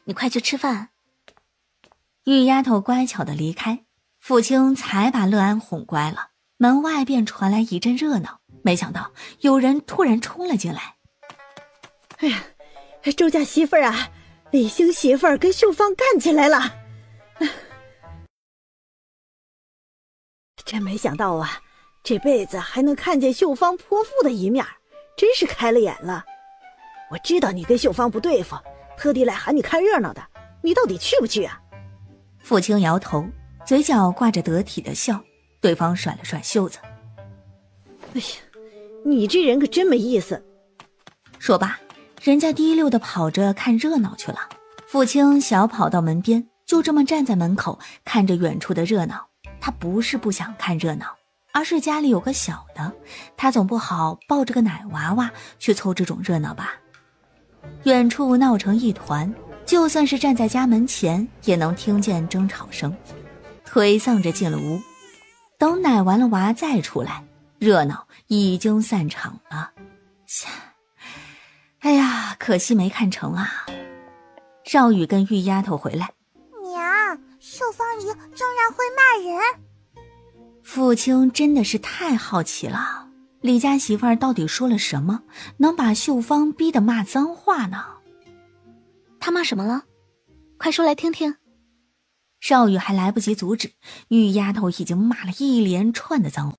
你快去吃饭。玉丫头乖巧地离开，父亲才把乐安哄乖了。门外便传来一阵热闹。没想到有人突然冲了进来。哎呀，周家媳妇儿啊，李兴媳妇儿跟秀芳干起来了。真没想到啊，这辈子还能看见秀芳泼妇的一面，真是开了眼了。我知道你跟秀芳不对付，特地来喊你看热闹的，你到底去不去啊？傅青摇头，嘴角挂着得体的笑，对方甩了甩袖子。哎呀，你这人可真没意思。说罢，人家滴溜地跑着看热闹去了。傅青小跑到门边，就这么站在门口看着远处的热闹。他不是不想看热闹，而是家里有个小的，他总不好抱着个奶娃娃去凑这种热闹吧。远处闹成一团，就算是站在家门前也能听见争吵声。颓丧着进了屋，等奶完了娃再出来，热闹已经散场了。哎呀，可惜没看成啊。少宇跟玉丫头回来，娘，秀芳姨竟然会骂人。傅青真的是太好奇了，李家媳妇儿到底说了什么，能把秀芳逼得骂脏话呢？她骂什么了？快说来听听。少宇还来不及阻止，玉丫头已经骂了一连串的脏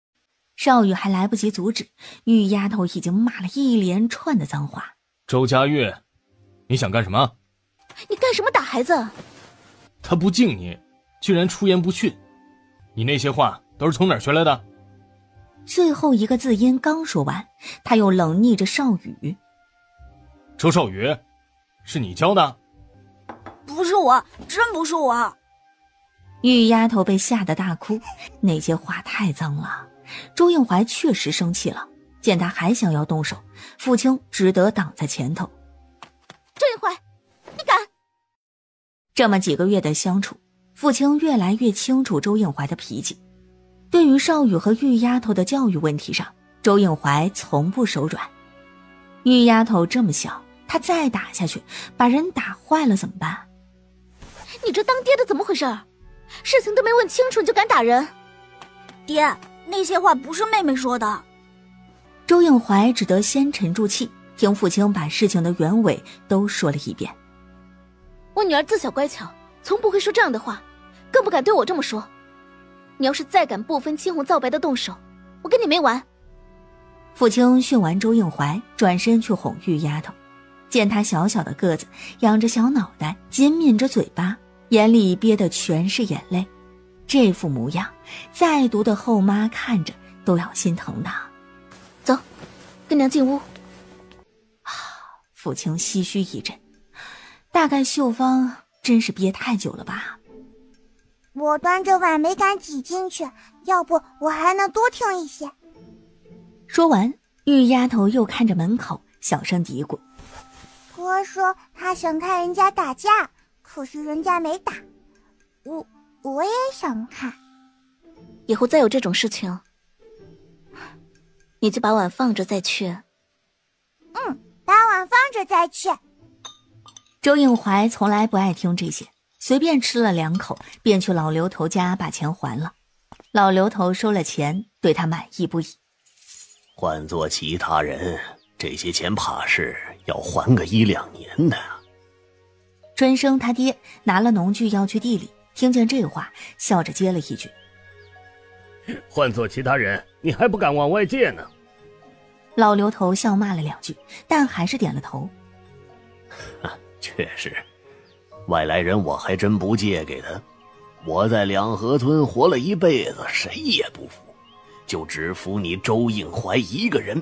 话。周佳悦，你想干什么？你干什么打孩子？他不敬你，居然出言不逊，你那些话都是从哪儿学来的？最后一个字音刚说完，他又冷睨着少宇。周少宇，是你教的？不是我，真不是我。玉丫头被吓得大哭，那些话太脏了。周应怀确实生气了，见他还想要动手，傅青只得挡在前头。周应怀，你敢！这么几个月的相处，傅青越来越清楚周应怀的脾气。对于少宇和玉丫头的教育问题上，周应怀从不手软。玉丫头这么小，她再打下去，把人打坏了怎么办？你这当爹的怎么回事？事情都没问清楚你就敢打人？爹，那些话不是妹妹说的。周应怀只得先沉住气，听父亲把事情的原委都说了一遍。我女儿自小乖巧，从不会说这样的话，更不敢对我这么说。你要是再敢不分青红皂白的动手，我跟你没完。父亲训完周应怀，转身去哄玉丫头，见她小小的个子，仰着小脑袋，紧抿着嘴巴，眼里憋的全是眼泪，这副模样，再毒的后妈看着都要心疼的。走，跟娘进屋。父亲唏嘘一阵，大概秀芳真是憋太久了吧。我端着碗没敢挤进去，要不我还能多听一些。说完，玉丫头又看着门口，小声嘀咕：哥说他想看人家打架，可是人家没打，我也想看。以后再有这种事情，你就把碗放着再去。把碗放着再去。周应怀从来不爱听这些，随便吃了2口，便去老刘头家把钱还了。老刘头收了钱，对他满意不已。换做其他人，这些钱怕是要还个1-2年的。春生他爹拿了农具要去地里，听见这话，笑着接了一句：换做其他人，你还不敢往外借呢。老刘头笑骂了2句，但还是点了头。确实，外来人我还真不借给他。我在两河村活了一辈子，谁也不服，就只服你周应怀一个人。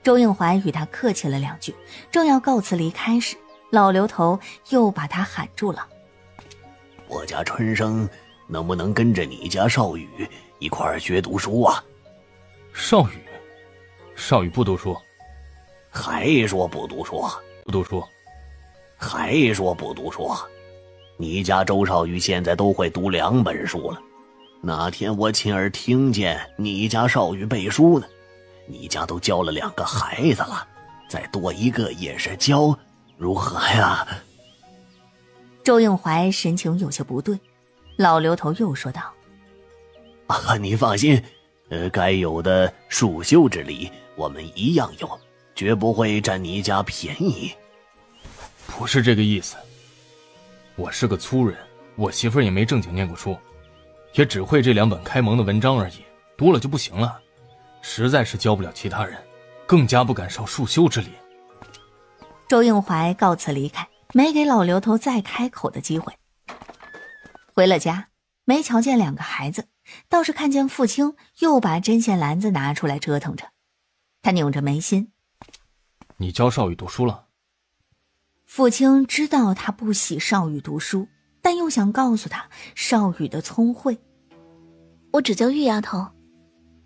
周应怀与他客气了2句，正要告辞离开时，老刘头又把他喊住了。我家春生能不能跟着你家少宇一块儿学读书啊？少宇不读书。还说不读书？不读书。还说不读书？你家周少宇现在都会读2本书了。那天我亲耳听见你家少宇背书呢。你家都教了2个孩子了，再多一个也是教，如何呀？周应怀神情有些不对，老刘头又说道：你放心，该有的束修之礼我们一样有，绝不会占你家便宜。不是这个意思，我是个粗人，我媳妇儿也没正经念过书，也只会这2本开蒙的文章而已，多了就不行了，实在是教不了其他人，更加不敢受束修之礼。周应怀告辞离开，没给老刘头再开口的机会。回了家，没瞧见2个孩子，倒是看见父亲又把针线篮子拿出来折腾着。他拧着眉心：你教少宇读书了？父亲知道他不喜少宇读书，但又想告诉他少宇的聪慧。我只教玉丫头，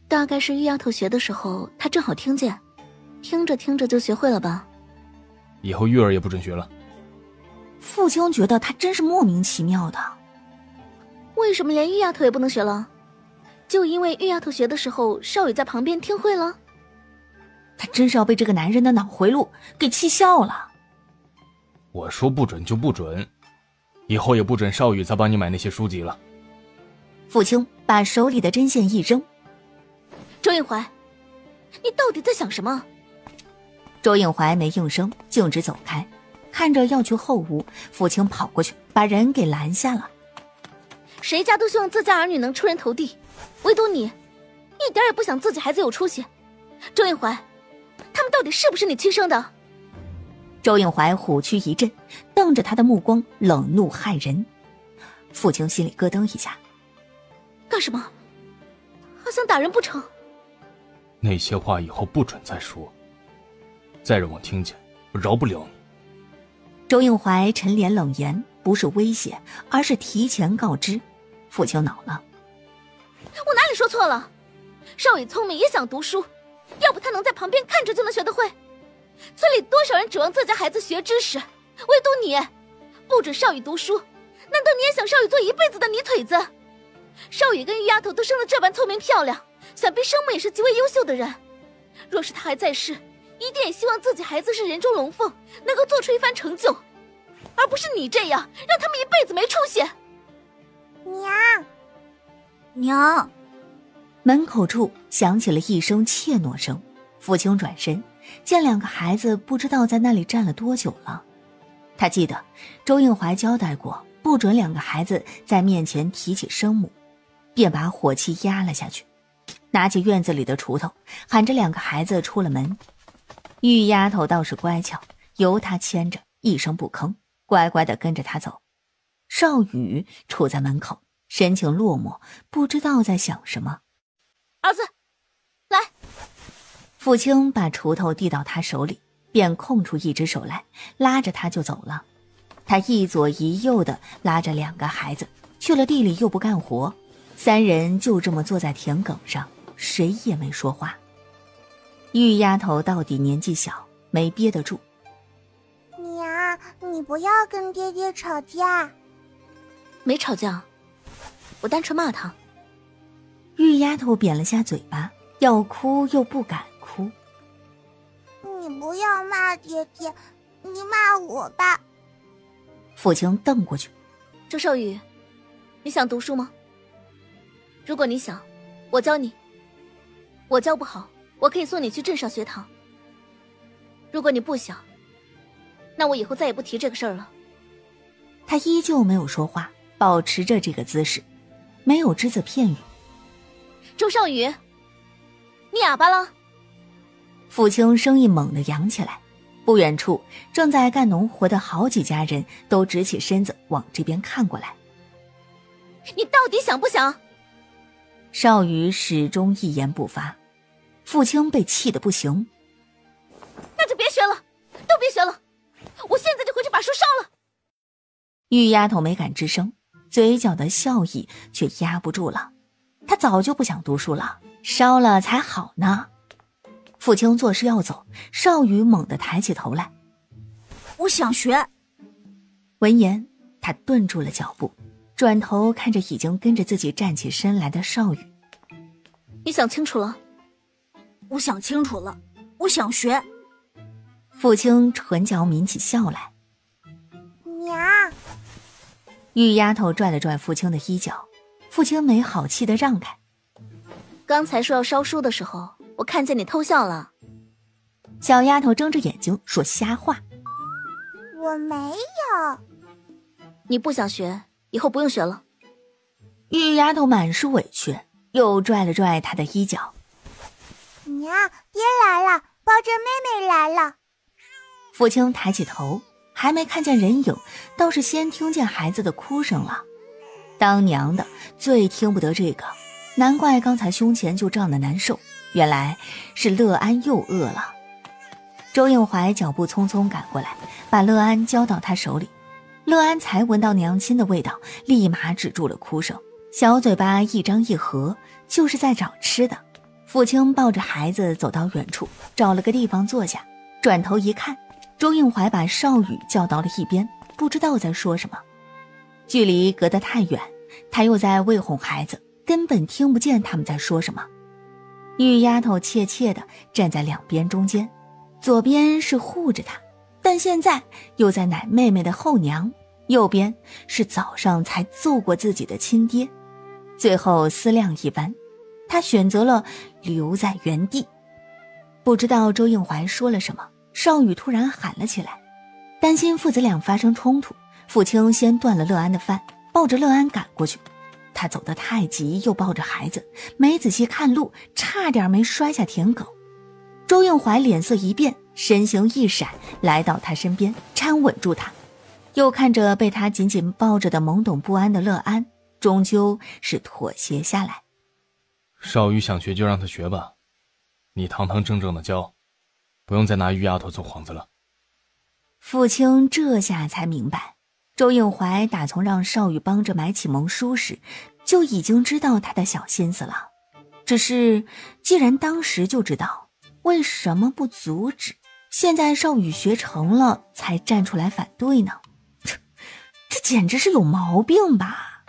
大概是玉丫头学的时候，她正好听见，听着听着就学会了吧。以后玉儿也不准学了。父亲觉得他真是莫名其妙的。为什么连玉丫头也不能学了？就因为玉丫头学的时候，少宇在旁边听会了？他真是要被这个男人的脑回路给气笑了。我说不准就不准，以后也不准少宇再帮你买那些书籍了。父亲把手里的针线一扔：周应怀，你到底在想什么？周应怀没应声，径直走开，看着要去后屋，父亲跑过去把人给拦下了。谁家都希望自家儿女能出人头地，唯独你一点也不想自己孩子有出息。周应怀，他们到底是不是你亲生的？周应怀虎躯一震，瞪着他的目光冷怒骇人。父亲心里咯噔一下，干什么？还想打人不成？那些话以后不准再说，再让我听见，我饶不了你。周应怀沉脸冷言，不是威胁，而是提前告知。父亲恼了：我哪里说错了？少宇聪明，也想读书，要不他能在旁边看着就能学得会？村里多少人指望自家孩子学知识，唯独你不准少宇读书，难道你也想少宇做一辈子的泥腿子？少宇跟玉丫头都生得这般聪明漂亮，想必生母也是极为优秀的人。若是他还在世，一定也希望自己孩子是人中龙凤，能够做出一番成就，而不是你这样让他们一辈子没出息。娘！门口处响起了一声怯懦声，父亲转身见2个孩子不知道在那里站了多久了。他记得周应怀交代过，不准2个孩子在面前提起生母，便把火气压了下去，拿起院子里的锄头，喊着2个孩子出了门。玉丫头倒是乖巧，由他牵着，一声不吭，乖乖地跟着他走。少宇杵在门口，神情落寞，不知道在想什么。儿子，来。父亲把锄头递到他手里，便空出一只手来，拉着他就走了。他一左一右地拉着2个孩子，去了地里又不干活，3人就这么坐在田埂上，谁也没说话。玉丫头到底年纪小，没憋得住。娘，你不要跟爹爹吵架。没吵架，我单纯骂他。玉丫头扁了下嘴巴，要哭又不敢哭。你不要骂爹爹，你骂我吧。父亲瞪过去。周少宇，你想读书吗？如果你想，我教你。我教不好，我可以送你去镇上学堂。如果你不想，那我以后再也不提这个事儿了。他依旧没有说话，保持着这个姿势，没有只字片语。周少宇，你哑巴了？父亲声音猛地扬起来，不远处正在干农活的好几家人都直起身子往这边看过来。你到底想不想？少宇始终一言不发，父亲被气得不行。那就别学了，都别学了，我现在就回去把书烧了。玉丫头没敢吱声，嘴角的笑意却压不住了。她早就不想读书了，烧了才好呢。父亲作势要走，少宇猛地抬起头来。我想学。闻言，他顿住了脚步，转头看着已经跟着自己站起身来的少宇。你想清楚了？我想清楚了，我想学。父亲唇角抿起笑来。娘。玉丫头拽了拽父亲的衣角，父亲没好气地让开。刚才说要烧书的时候，我看见你偷笑了。小丫头睁着眼睛说瞎话。我没有。你不想学，以后不用学了。玉丫头满是委屈，又拽了拽她的衣角。娘，爹来了，抱着妹妹来了。父亲抬起头，还没看见人影，倒是先听见孩子的哭声了。当娘的最听不得这个，难怪刚才胸前就胀得难受，原来是乐安又饿了。周应怀脚步匆匆赶过来，把乐安交到他手里。乐安才闻到娘亲的味道，立马止住了哭声，小嘴巴一张一合，就是在找吃的。父亲抱着孩子走到远处，找了个地方坐下，转头一看，周应怀把少宇叫到了一边，不知道在说什么。距离隔得太远，他又在喂哄孩子，根本听不见他们在说什么。玉丫头怯怯地站在两边中间，左边是护着她，但现在又在奶妹妹的后娘，右边是早上才揍过自己的亲爹。最后思量一番，她选择了留在原地。不知道周应怀说了什么，少宇突然喊了起来，担心父子俩发生冲突，父亲先断了乐安的饭，抱着乐安赶过去。他走得太急，又抱着孩子，没仔细看路，差点没摔下田埂。周应怀脸色一变，身形一闪，来到他身边，搀稳住他，又看着被他紧紧抱着的懵懂不安的乐安，终究是妥协下来。少宇想学就让他学吧，你堂堂正正的教，不用再拿玉丫头做幌子了。父亲这下才明白，周应怀打从让少宇帮着买启蒙书时，就已经知道他的小心思了。只是既然当时就知道，为什么不阻止？现在少宇学成了才站出来反对呢？这简直是有毛病吧！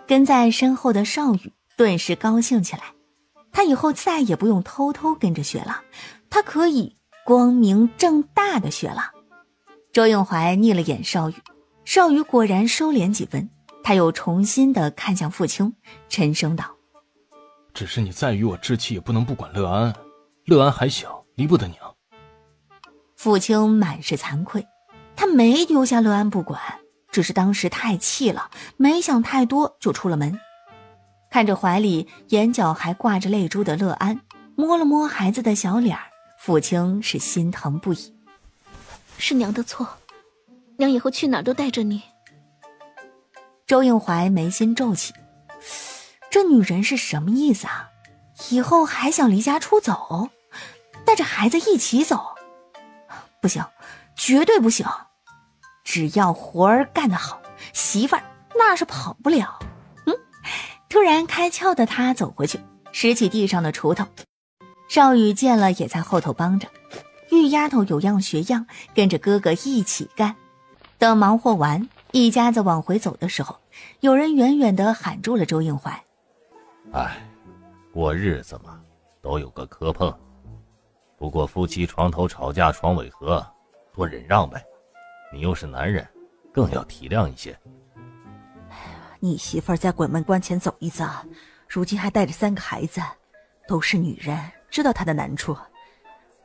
跟在身后的少宇顿时高兴起来，他以后再也不用偷偷跟着学了，他可以光明正大的学了。周应怀睨了眼少宇，少宇果然收敛几分，他又重新的看向父亲，沉声道：只是你再与我置气，也不能不管乐安，乐安还小，离不得娘。父亲满是惭愧，他没丢下乐安不管，只是当时太气了，没想太多就出了门。看着怀里眼角还挂着泪珠的乐安，摸了摸孩子的小脸，父亲是心疼不已。是娘的错，娘以后去哪儿都带着你。周应怀眉心皱起，这女人是什么意思啊？以后还想离家出走，带着孩子一起走？不行，绝对不行！只要活儿干得好，媳妇儿那是跑不了。突然开窍的他走回去，拾起地上的锄头。少宇见了也在后头帮着。玉丫头有样学样，跟着哥哥一起干。等忙活完，一家子往回走的时候，有人远远地喊住了周应怀。哎，过日子嘛，都有个磕碰。不过夫妻床头吵架床尾和，多忍让呗。你又是男人，更要体谅一些。你媳妇儿在鬼门关前走一遭，如今还带着3个孩子，都是女人，知道她的难处。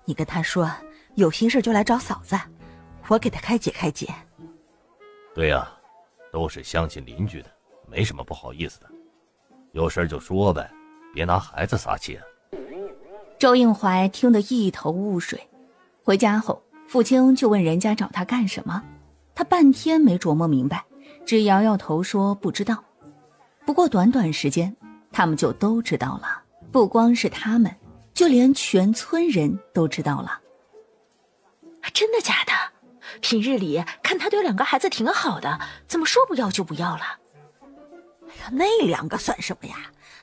你跟她说，有心事就来找嫂子，我给她开解开解。对呀，都是相信邻居的，没什么不好意思的。有事就说呗，别拿孩子撒气啊。周应怀听得一头雾水。回家后，父亲就问人家找他干什么，他半天没琢磨明白，只摇摇头说不知道。不过短短时间，他们就都知道了，不光是他们，就连全村人都知道了。真的假的？平日里看他对2个孩子挺好的，怎么说不要就不要了？哎呀，那2个算什么呀？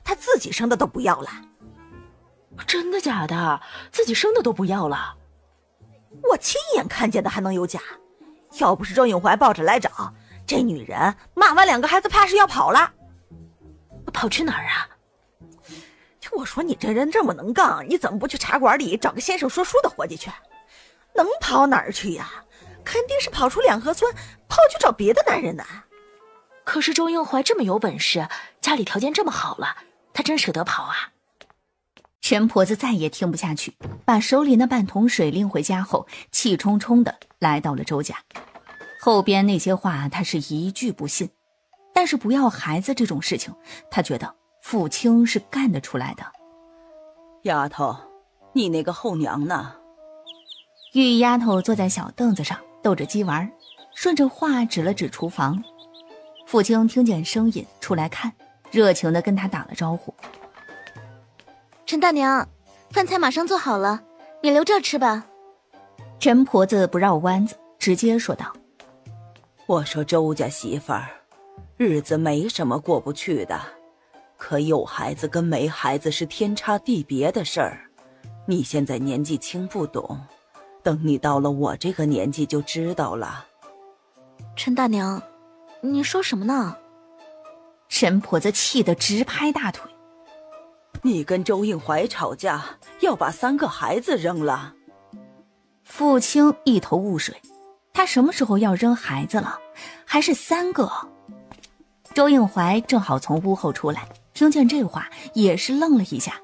他自己生的都不要了。真的假的？自己生的都不要了？我亲眼看见的还能有假？要不是周应怀抱着来找，这女人骂完2个孩子怕是要跑了。跑去哪儿啊？我说你这人这么能干，你怎么不去茶馆里找个先生说书的伙计去？能跑哪儿去呀？肯定是跑出2河村，跑去找别的男人呢。可是周应怀这么有本事，家里条件这么好了，他真舍得跑啊？陈婆子再也听不下去，把手里那半桶水拎回家后，气冲冲地来到了周家。后边那些话她是一句不信，但是不要孩子这种事情，她觉得傅青是干得出来的。丫头，你那个后娘呢？玉丫头坐在小凳子上逗着鸡玩，顺着话指了指厨房。傅青听见声音出来看，热情地跟她打了招呼。陈大娘，饭菜马上做好了，你留这吃吧。陈婆子不绕弯子，直接说道：我说周家媳妇儿，日子没什么过不去的，可有孩子跟没孩子是天差地别的事儿。你现在年纪轻不懂，等你到了我这个年纪就知道了。陈大娘，你说什么呢？陈婆子气得直拍大腿。你跟周应怀吵架，要把3个孩子扔了。傅青一头雾水，他什么时候要扔孩子了？还是3个？周应怀正好从屋后出来，听见这话也是愣了一下。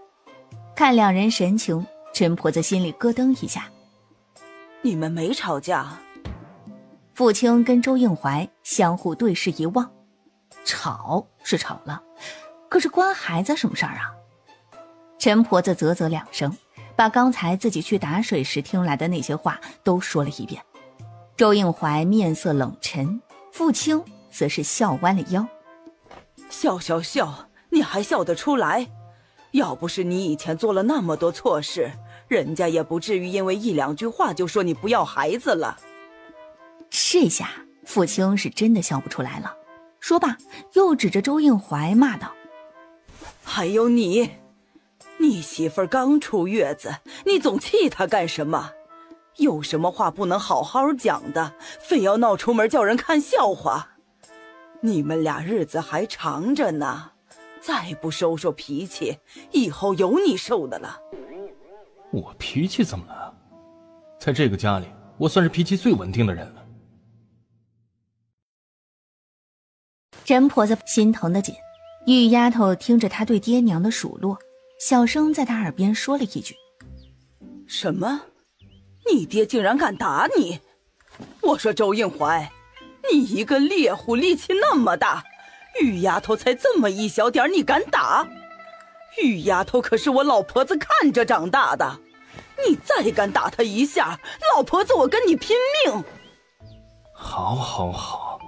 看两人神情，陈婆子心里咯噔一下。你们没吵架？傅青跟周应怀相互对视一望，吵是吵了，可是关孩子什么事儿啊？陈婆子啧啧2声，把刚才自己去打水时听来的那些话都说了一遍。周应怀面色冷沉，傅青则是笑弯了腰。笑，你还笑得出来？要不是你以前做了那么多错事，人家也不至于因为1、2句话就说你不要孩子了。这下傅青是真的笑不出来了，说罢又指着周应怀骂道：还有你媳妇儿刚出月子，你总气她干什么？有什么话不能好好讲的，非要闹出门叫人看笑话？你们俩日子还长着呢，再不收收脾气，以后有你受的了。我脾气怎么了？在这个家里，我算是脾气最稳定的人了。陈婆子心疼得紧，玉丫头听着她对爹娘的数落，小声在她耳边说了一句：什么？你爹竟然敢打你？我说周应怀，你一个猎户力气那么大，玉丫头才这么一小点，你敢打？玉丫头可是我老婆子看着长大的，你再敢打她一下，老婆子我跟你拼命！好，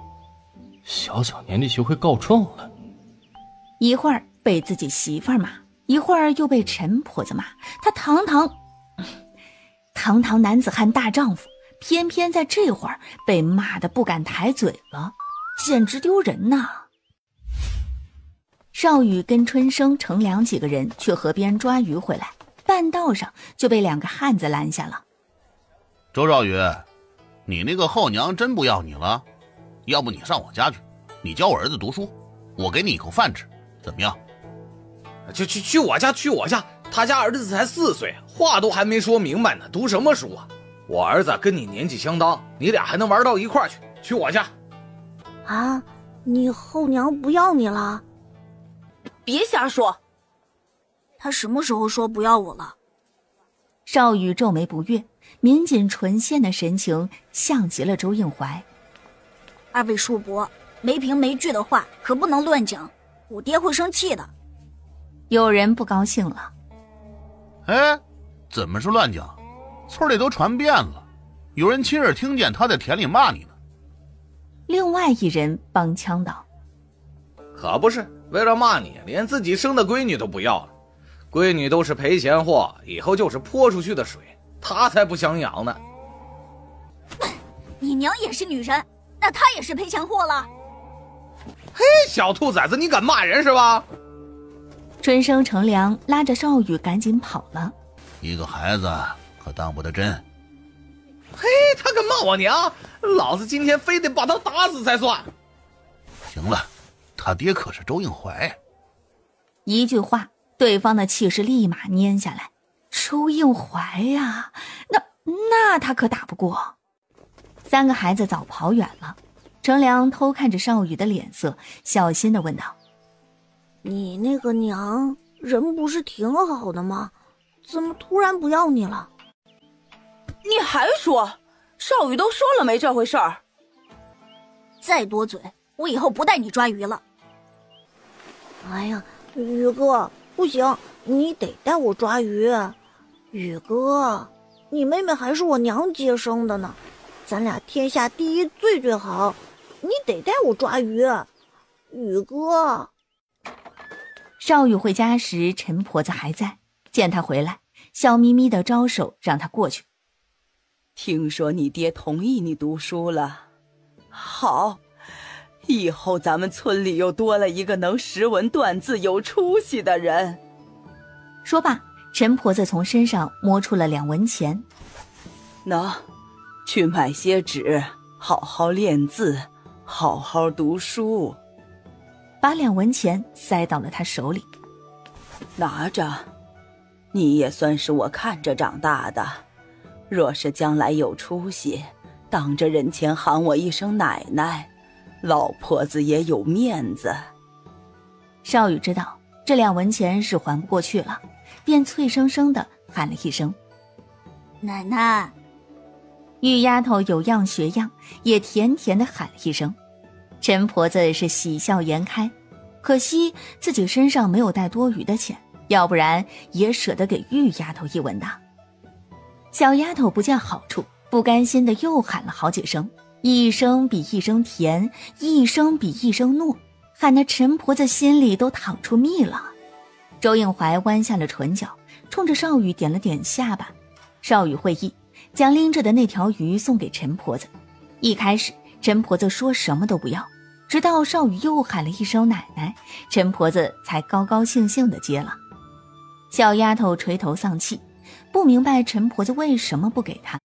小年纪学会告状了。一会儿被自己媳妇儿骂，一会儿又被陈婆子骂，他堂堂男子汉大丈夫，偏偏在这会儿被骂得不敢抬嘴了，简直丢人呐！少宇跟春生、程良几个人去河边抓鱼回来，半道上就被2个汉子拦下了。周少宇，你那个后娘真不要你了？要不你上我家去，你教我儿子读书，我给你一口饭吃，怎么样？去我家，他家儿子才4岁，话都还没说明白呢，读什么书啊？我儿子跟你年纪相当，你俩还能玩到一块去。去我家。啊，你后娘不要你了？别瞎说。他什么时候说不要我了？少宇皱眉不悦，抿紧唇线的神情像极了周应怀。2位叔伯，没凭没据的话可不能乱讲，我爹会生气的。有人不高兴了。哎，怎么是乱讲？村里都传遍了，有人亲耳听见他在田里骂你呢。另外一人帮腔道：可不是，为了骂你，连自己生的闺女都不要了。闺女都是赔钱货，以后就是泼出去的水，他才不想养呢。你娘也是女人，那她也是赔钱货了。嘿，小兔崽子，你敢骂人是吧？春生、程良拉着少宇赶紧跑了。一个孩子可当不得真。嘿，他敢骂我娘，老子今天非得把他打死才算。行了，他爹可是周应怀。一句话，对方的气势立马蔫下来。周应怀呀，那他可打不过。3个孩子早跑远了，程良偷看着少宇的脸色，小心地问道：你那个娘人不是挺好的吗？怎么突然不要你了？你还说？少宇都说了没这回事儿。再多嘴，我以后不带你抓鱼了。哎呀，宇哥，不行，你得带我抓鱼。宇哥，你妹妹还是我娘接生的呢，咱俩天下第一最好，你得带我抓鱼。宇哥。少宇回家时，陈婆子还在，见他回来，笑眯眯的招手让他过去。听说你爹同意你读书了，好，以后咱们村里又多了一个能识文断字有出息的人。说罢，陈婆子从身上摸出了2文钱。喏，去买些纸，好好练字，好好读书。把2文钱塞到了他手里。拿着，你也算是我看着长大的，若是将来有出息，当着人前喊我一声奶奶，老婆子也有面子。少宇知道这2文钱是还不过去了，便脆生生地喊了一声奶奶。玉丫头有样学样，也甜甜地喊了一声。陈婆子是喜笑颜开，可惜自己身上没有带多余的钱，要不然也舍得给玉丫头一文的。小丫头不见好处，不甘心的又喊了好几声，一声比一声甜，一声比一声糯，喊得陈婆子心里都淌出蜜了。周应怀弯下了唇角，冲着少宇点了点下巴。少宇会意，将拎着的那条鱼送给陈婆子。一开始陈婆子说什么都不要，直到少宇又喊了一声奶奶，陈婆子才高高兴兴地接了。小丫头垂头丧气，不明白陈婆子为什么不给她。